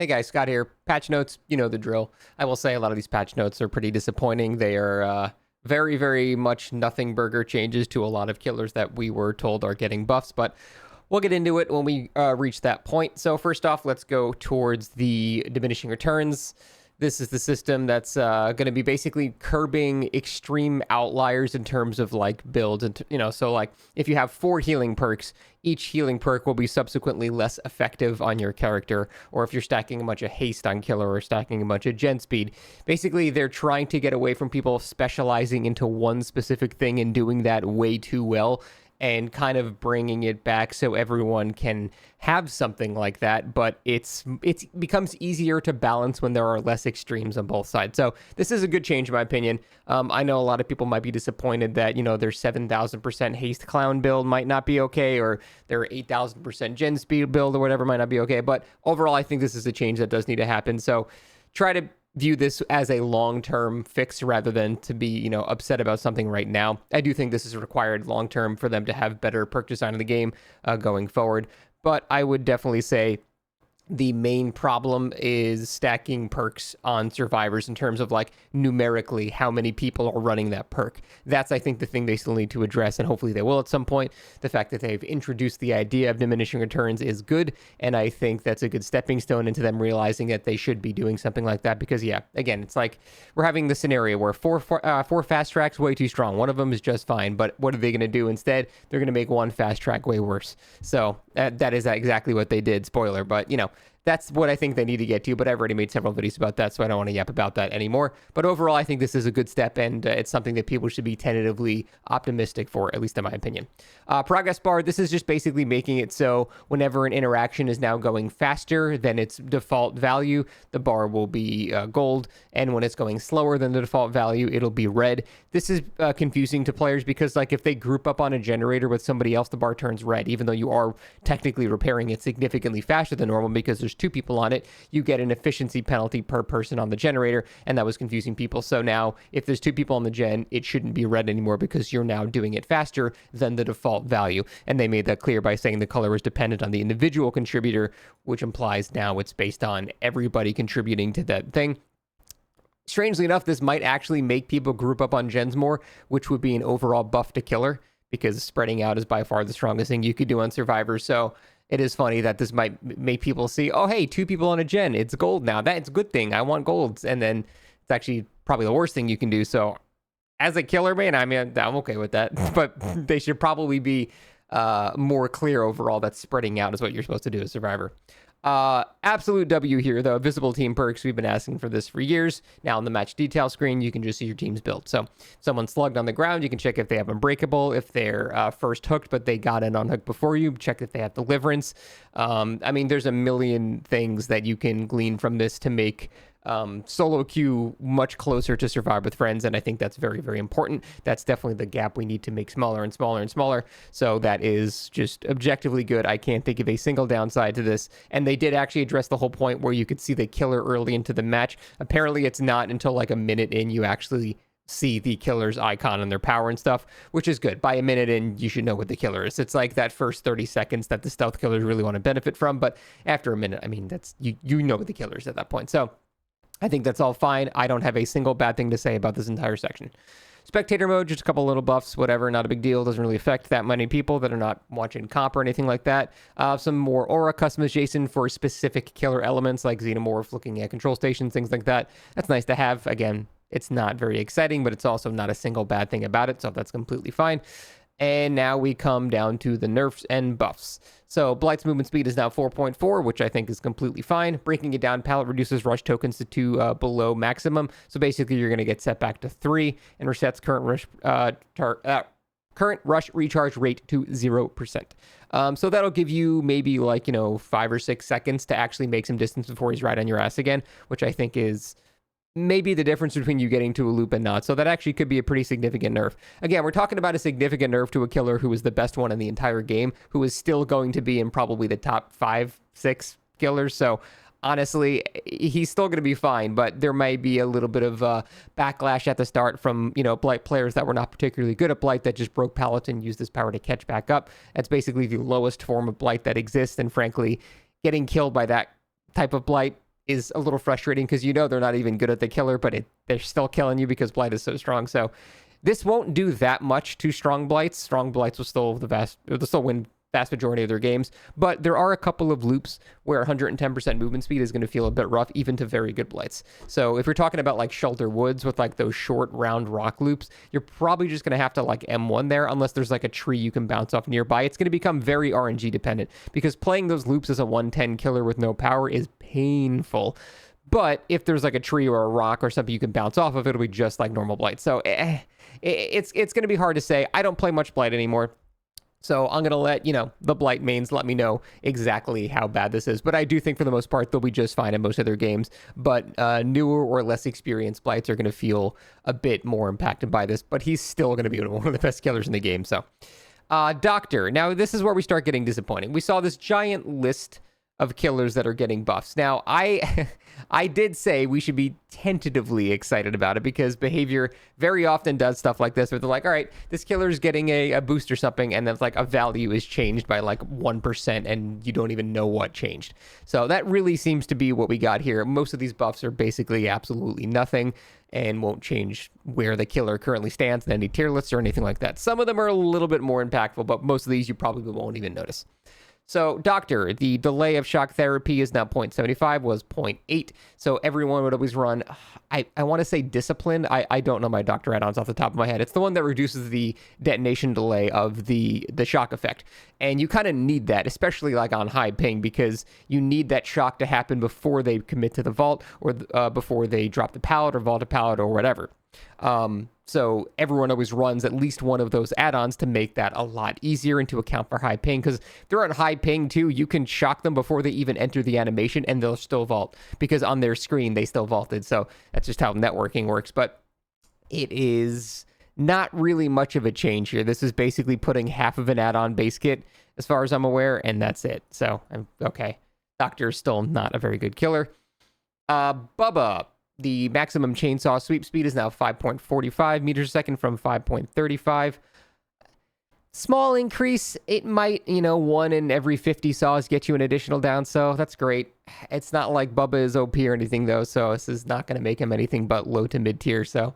Hey guys, Scott here. Patch notes, you know the drill. I will say a lot of these patch notes are pretty disappointing. They are very, very much nothing burger changes to a lot of killers that we were told are getting buffs, but we'll get into it when we reach that point. So first off, let's go towards the diminishing returns. This is the system that's going to be basically curbing extreme outliers in terms of like builds. And, so like if you have 4 healing perks, each healing perk will be subsequently less effective on your character. Or if you're stacking a bunch of haste on killer or stacking a bunch of gen speed. Basically, they're trying to get away from people specializing into one specific thing and doing that way too well, and kind of bringing it back so everyone can have something like that, but it becomes easier to balance when there are less extremes on both sides. So this is a good change in my opinion. I know a lot of people might be disappointed that, their 7,000% haste clown build might not be okay, or their 8,000% gen speed build or whatever might not be okay, but overall I think this is a change that does need to happen. So try to view this as a long-term fix rather than to be, upset about something right now. I do think this is required long-term for them to have better perk design in the game going forward. But I would definitely say the main problem is stacking perks on survivors in terms of like numerically how many people are running that perk. That's, I think, the thing they still need to address, and hopefully they will at some point. The fact that they've introduced the idea of diminishing returns is good, and I think that's a good stepping stone into them realizing that they should be doing something like that. Because yeah, again, it's like we're having the scenario where four fast tracks way too strong. One of them is just fine, but what are they going to do instead? They're going to make one fast track way worse. So that is exactly what they did. Spoiler, but that's what I think they need to get to, but I've already made several videos about that, so I don't want to yap about that anymore. But overall, I think this is a good step, and it's something that people should be tentatively optimistic for, at least in my opinion. Progress bar, this is just basically making it so whenever an interaction is now going faster than its default value, the bar will be gold, and when it's going slower than the default value, it'll be red. This is confusing to players because, like, if they group up on a generator with somebody else, the bar turns red, even though you are technically repairing it significantly faster than normal because there's 2 people on it. You get an efficiency penalty per person on the generator, and that was confusing people. So now if there's 2 people on the gen, it shouldn't be red anymore because you're now doing it faster than the default value. And they made that clear by saying the color is dependent on the individual contributor, which implies now it's based on everybody contributing to that thing. Strangely enough, this might actually make people group up on gens more, which would be an overall buff to killer, because spreading out is by far the strongest thing you could do on survivors. So it is funny that this might make people see, oh, hey, 2 people on a gen, it's gold now. That's a good thing. I want golds. And then it's actually probably the worst thing you can do. So as a killer, man, I mean, I'm okay with that. But they should probably be more clear overall that spreading out is what you're supposed to do as Survivor. Absolute W here, though. Visible team perks, we've been asking for this for years. Now on the match detail screen, you can just see your team's build. So if someone's slugged on the ground, you can check if they have Unbreakable, if they're first hooked, but they got in unhooked before you, check if they have Deliverance. I mean, there's a million things that you can glean from this to make solo queue much closer to Survive with Friends, and I think that's very, very important. That's definitely the gap we need to make smaller and smaller and smaller. So that is just objectively good. I can't think of a single downside to this, and they did actually address the whole point where you could see the killer early into the match. Apparently it's not until like a minute in you actually see the killer's icon and their power and stuff, which is good. By a minute in, you should know what the killer is. It's like that first 30 seconds that the stealth killers really want to benefit from, but after a minute, I mean, that's you know what the killer is at that point. So I think that's all fine. I don't have a single bad thing to say about this entire section. Spectator mode, just a couple little buffs, whatever, not a big deal. Doesn't really affect that many people that are not watching comp or anything like that. Some more aura customization for specific killer elements like Xenomorph, looking at control stations, things like that. That's nice to have. Again, it's not very exciting, but it's also not a single bad thing about it, so that's completely fine. And now we come down to the nerfs and buffs. So Blight's movement speed is now 4.4, which I think is completely fine. Breaking it down, pallet reduces rush tokens to 2 below maximum. So basically you're going to get set back to 3 and resets current rush recharge rate to 0%. So that'll give you maybe like, 5 or 6 seconds to actually make some distance before he's right on your ass again, which I think is maybe the difference between you getting to a loop and not. So that actually could be a pretty significant nerf. Again, we're talking about a significant nerf to a killer who was the best one in the entire game, who is still going to be in probably the top 5, 6 killers. So honestly, he's still going to be fine, but there might be a little bit of backlash at the start from, Blight players that were not particularly good at Blight that just broke pallets and used this power to catch back up. That's basically the lowest form of Blight that exists, and frankly, getting killed by that type of Blight is a little frustrating because you know they're not even good at the killer, but they're still killing you because Blight is so strong. So this won't do that much to strong Blights. Strong Blights will still they'll still win vast majority of their games, but there are a couple of loops where 110% movement speed is going to feel a bit rough, even to very good Blights. So if you're talking about like Shelter Woods with like those short round rock loops, you're probably just going to have to like M1 there, unless there's like a tree you can bounce off nearby. It's going to become very RNG dependent because playing those loops as a 110 killer with no power is painful. But if there's like a tree or a rock or something you can bounce off of, it'll be just like normal Blight. So it's going to be hard to say. I don't play much Blight anymore. So I'm going to let, the Blight mains let me know exactly how bad this is. But I do think for the most part, they'll be just fine in most of their games. But newer or less experienced Blights are going to feel a bit more impacted by this. But he's still going to be one of the best killers in the game. So Doctor. Now, this is where we start getting disappointing. We saw this giant list of killers that are getting buffs. Now, I did say we should be tentatively excited about it because behavior very often does stuff like this where they're like, all right, this killer is getting a boost or something, and then like a value is changed by like 1% and you don't even know what changed. So that really seems to be what we got here. Most of these buffs are basically absolutely nothing and won't change where the killer currently stands in any tier lists or anything like that. Some of them are a little bit more impactful, but most of these you probably won't even notice. So, Doctor, the delay of shock therapy is now 0.75, was 0.8. So everyone would always run, I want to say Discipline. I don't know my Doctor add-ons off the top of my head. It's the one that reduces the detonation delay of the shock effect. And you kind of need that, especially like on high ping, because you need that shock to happen before they commit to the vault or before they drop the pallet or vault a pallet or whatever. So everyone always runs at least one of those add-ons to make that a lot easier and to account for high ping, because if they're on high ping too, you can shock them before they even enter the animation and they'll still vault because on their screen they still vaulted. So that's just how networking works. But it is not really much of a change here. This is basically putting half of an add-on base kit as far as I'm aware, and that's it. So okay, Doctor is still not a very good killer. Bubba. The maximum chainsaw sweep speed is now 5.45 meters a second from 5.35. Small increase. It might, 1 in every 50 saws get you an additional down, so that's great. It's not like Bubba is OP or anything, though, so this is not going to make him anything but low to mid tier. So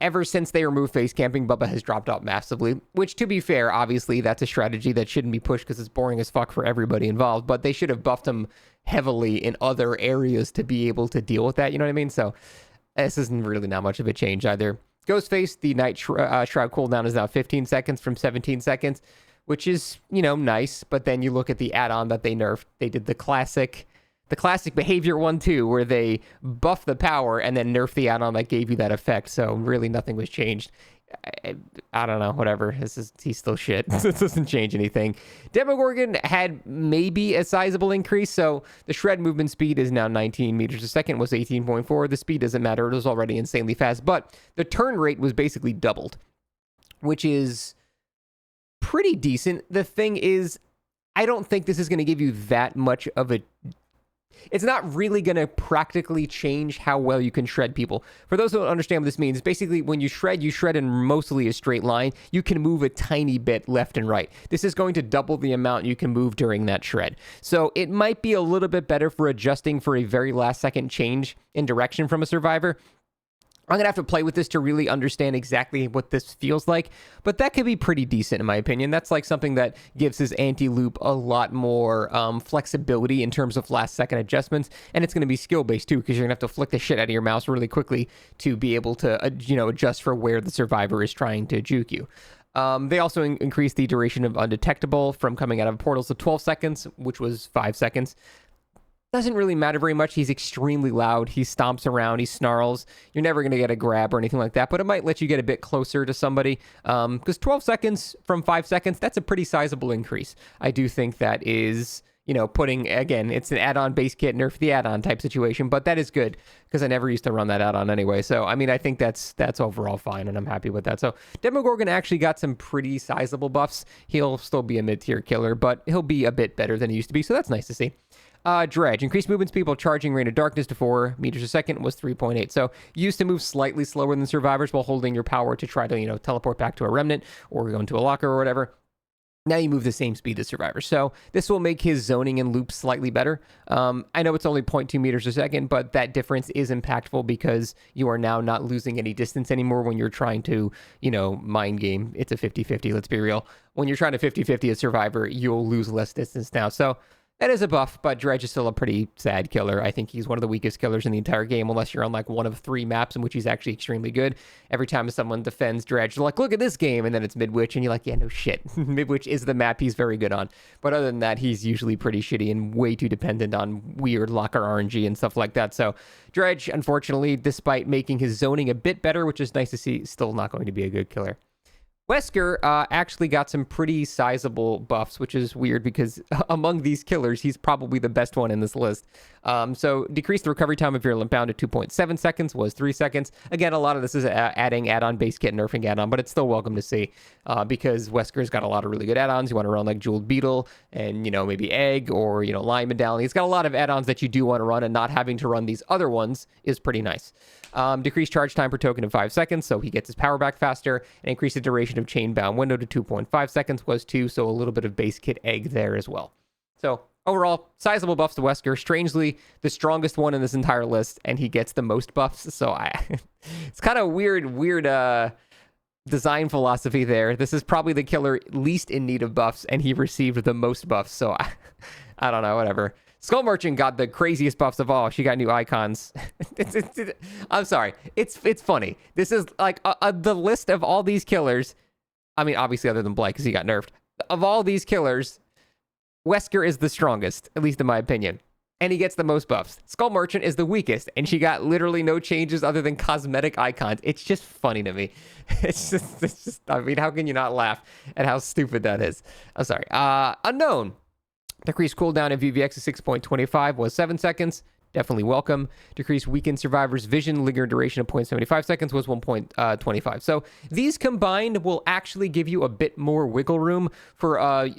ever since they removed face camping, Bubba has dropped off massively, which, to be fair, obviously that's a strategy that shouldn't be pushed because it's boring as fuck for everybody involved, but they should have buffed him heavily in other areas to be able to deal with that, you know what I mean? So this isn't really not much of a change either. Ghostface, the Night Shroud cooldown is now 15 seconds from 17 seconds, which is, nice, but then you look at the add-on that they nerfed. They did the classic behavior one too, where they buff the power and then nerf the add-on that gave you that effect, so really nothing was changed. I don't know, whatever. He's still shit. This doesn't change anything. Demogorgon had maybe a sizable increase, so the shred movement speed is now 19 meters a second, was 18.4. The speed doesn't matter, it was already insanely fast, but the turn rate was basically doubled, which is pretty decent. The thing is, I don't think this is going to give you that much of a... It's not really going to practically change how well you can shred people. For those who don't understand what this means, basically when you shred in mostly a straight line. You can move a tiny bit left and right. This is going to double the amount you can move during that shred. So it might be a little bit better for adjusting for a very last second change in direction from a survivor. I'm going to have to play with this to really understand exactly what this feels like, but that could be pretty decent in my opinion. That's like something that gives his anti-loop a lot more flexibility in terms of last second adjustments, and it's going to be skill-based too, because you're going to have to flick the shit out of your mouse really quickly to be able to, adjust for where the survivor is trying to juke you. They also increased the duration of undetectable from coming out of portals to 12 seconds, which was 5 seconds. Doesn't really matter very much. He's extremely loud. He stomps around. He snarls. You're never going to get a grab or anything like that, but it might let you get a bit closer to somebody. Because 12 seconds from 5 seconds, that's a pretty sizable increase. I do think that is, putting, again, it's an add-on base kit, nerf the add-on type situation, but that is good because I never used to run that add-on anyway. So, I think that's overall fine, and I'm happy with that. So, Demogorgon actually got some pretty sizable buffs. He'll still be a mid-tier killer, but he'll be a bit better than he used to be, so that's nice to see. Dredge. Increased movement speed while charging Rain of Darkness to 4 meters a second was 3.8. So you used to move slightly slower than survivors while holding your power to try to, teleport back to a remnant or go into a locker or whatever. Now you move the same speed to Survivor. So this will make his zoning and loops slightly better. I know it's only 0.2 meters a second, but that difference is impactful because you are now not losing any distance anymore when you're trying to, mind game. It's a 50-50, let's be real. When you're trying to 50-50 a Survivor, you'll lose less distance now. So that is a buff, but Dredge is still a pretty sad killer. I think he's one of the weakest killers in the entire game, unless you're on like one of 3 maps in which he's actually extremely good. Every time someone defends Dredge, they're like, look at this game, and then it's Midwich, and you're like, yeah, no shit. Midwich is the map he's very good on. But other than that, he's usually pretty shitty and way too dependent on weird locker RNG and stuff like that. So Dredge, unfortunately, despite making his zoning a bit better, which is nice to see, still not going to be a good killer. Wesker actually got some pretty sizable buffs, which is weird because among these killers, he's probably the best one in this list. So decreased the recovery time of your limp bound to 2.7 seconds was 3 seconds. Again, a lot of this is adding add-on base kit, nerfing add-on, but it's still welcome to see because Wesker's got a lot of really good add-ons. You want to run like Jeweled Beetle and, maybe Egg or, Lion Medallion. He's got a lot of add-ons that you do want to run, and not having to run these other ones is pretty nice. Decreased charge time per token of 5 seconds, so he gets his power back faster, and increase the duration of chain bound window to 2.5 seconds was 2, so a little bit of base kit egg there as well. So overall, sizable buffs to Wesker. Strangely, the strongest one in this entire list, and he gets the most buffs, so it's kind of weird design philosophy there. This is probably the killer least in need of buffs, and he received the most buffs, so I don't know, whatever. Skull Merchant got the craziest buffs of all. She got new icons. I'm sorry. It's funny. This is like the list of all these killers. I mean, obviously other than Blight because he got nerfed. Of all these killers, Wesker is the strongest, at least in my opinion. And he gets the most buffs. Skull Merchant is the weakest, and she got literally no changes other than cosmetic icons. It's just funny to me. It's just, I mean, how can you not laugh at how stupid that is? I'm sorry. Unknown. Decreased cooldown in VVX to 6.25 was 7 seconds. Definitely welcome. Decreased weakened survivors vision linger duration of 0.75 seconds was 1.25. So these combined will actually give you a bit more wiggle room for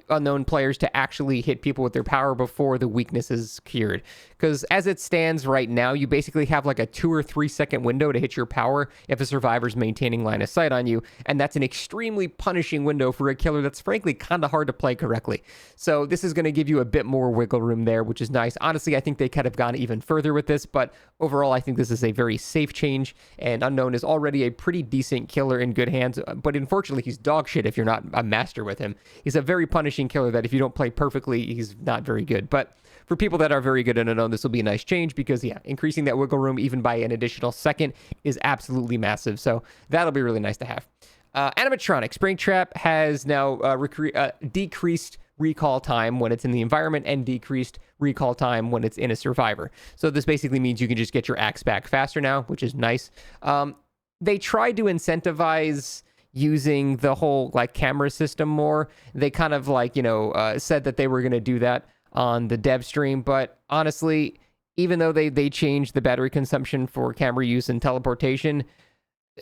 unknown players to actually hit people with their power before the weakness is cured. Because as it stands right now, you basically have like a 2 or 3 second window to hit your power if a survivor's maintaining line of sight on you. And that's an extremely punishing window for a killer that's frankly kind of hard to play correctly. So this is going to give you a bit more wiggle room there, which is nice. Honestly, I think they could have gone even further with this, but overall I think this is a very safe change, and Unknown is already a pretty decent killer in good hands, but unfortunately he's dog shit if you're not a master with him. He's a very punishing killer that if you don't play perfectly, he's not very good. But for people that are very good in Unknown, this will be a nice change because, yeah, increasing that wiggle room even by an additional second is absolutely massive, so that'll be really nice to have. Animatronic Springtrap has now decreased recall time when it's in the environment and decreased recall time when it's in a survivor. So this basically means you can just get your axe back faster now, which is nice. They tried to incentivize using the whole like camera system more. They kind of like, said that they were going to do that on the dev stream, but honestly, even though they changed the battery consumption for camera use and teleportation,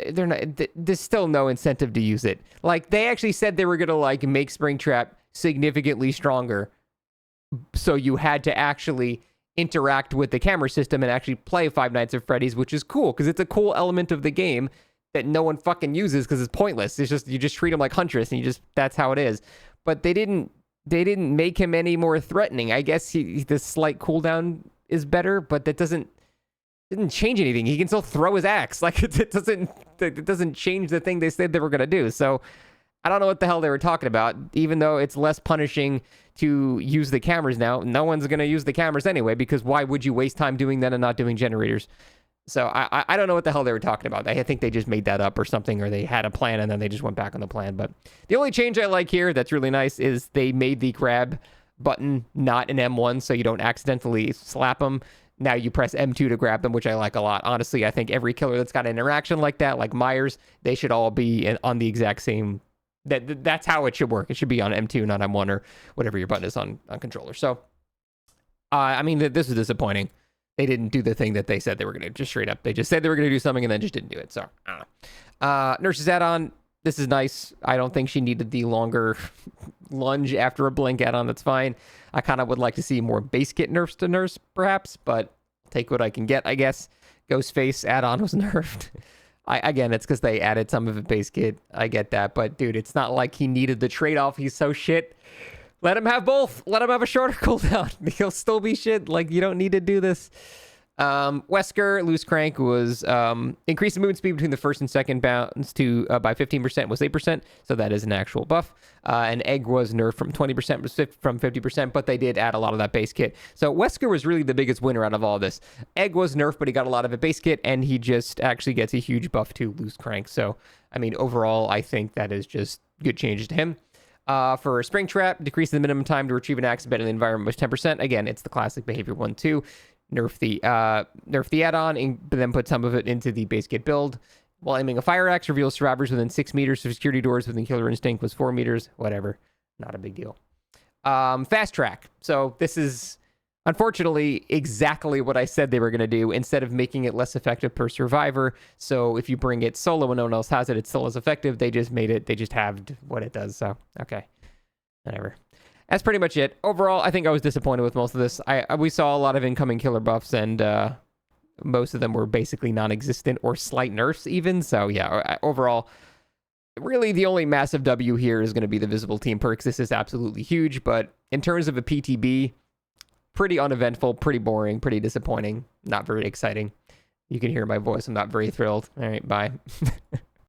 there's still no incentive to use it. Like, they actually said they were going to like make Springtrap significantly stronger, so you had to actually interact with the camera system and actually play Five Nights at Freddy's, which is cool because it's a cool element of the game that no one fucking uses because it's pointless. It's just, you just treat him like Huntress and that's how it is. But they didn't make him any more threatening. I guess the slight cooldown is better, but that didn't change anything. He can still throw his axe. Like, it doesn't change the thing they said they were gonna do. So I don't know what the hell they were talking about. Even though it's less punishing to use the cameras now, no one's going to use the cameras anyway, because why would you waste time doing that and not doing generators? So I don't know what the hell they were talking about. I think they just made that up or something, or they had a plan and then they just went back on the plan. But the only change I like here that's really nice is they made the grab button not an M1, so you don't accidentally slap them. Now you press M2 to grab them, which I like a lot. Honestly, I think every killer that's got an interaction like that, like Myers, they should all be on the exact same... That's how it should work. It should be on M2, not M1, or whatever your button is on controller. So, I mean, this is disappointing. They didn't do the thing that they said they were going to, just straight up. They just said they were going to do something and then just didn't do it. So, I don't know. Nurse's add-on, this is nice. I don't think she needed the longer lunge after a blink add-on. That's fine. I kind of would like to see more base kit nerfs to nurse, perhaps, but take what I can get, I guess. Ghostface add-on was nerfed. Again, it's because they added some of it base kit. I get that, but dude, it's not like he needed the trade-off. He's so shit. Let him have both. Let him have a shorter cooldown. He'll still be shit. Like, you don't need to do this. Wesker, Loose Crank was increased the movement speed between the first and second bounds to by 15% was 8%, so that is an actual buff. And Egg was nerfed from 20% from 50%, but they did add a lot of that base kit. So Wesker was really the biggest winner out of all of this. Egg was nerfed, but he got a lot of it base kit, and he just actually gets a huge buff to Loose Crank. So, I mean, overall, I think that is just good changes to him. For Spring Trap, decrease the minimum time to retrieve an axe embedded in the environment by 10%. Again, it's the classic behavior 1-2. Nerf the add-on, but then put some of it into the base kit build. While aiming a fire axe, reveals survivors within 6 meters of security doors within Killer Instinct was 4 meters. Whatever. Not a big deal. Fast Track. So this is, unfortunately, exactly what I said they were going to do. Instead of making it less effective per survivor, so if you bring it solo and no one else has it, it's still as effective. They just halved what it does. So, okay. Whatever. That's pretty much it. Overall, I think I was disappointed with most of this. We saw a lot of incoming killer buffs, and most of them were basically non-existent or slight nerfs even. So yeah, overall, really the only massive W here is going to be the visible team perks. This is absolutely huge, but in terms of a PTB, pretty uneventful, pretty boring, pretty disappointing, not very exciting. You can hear my voice. I'm not very thrilled. All right, bye.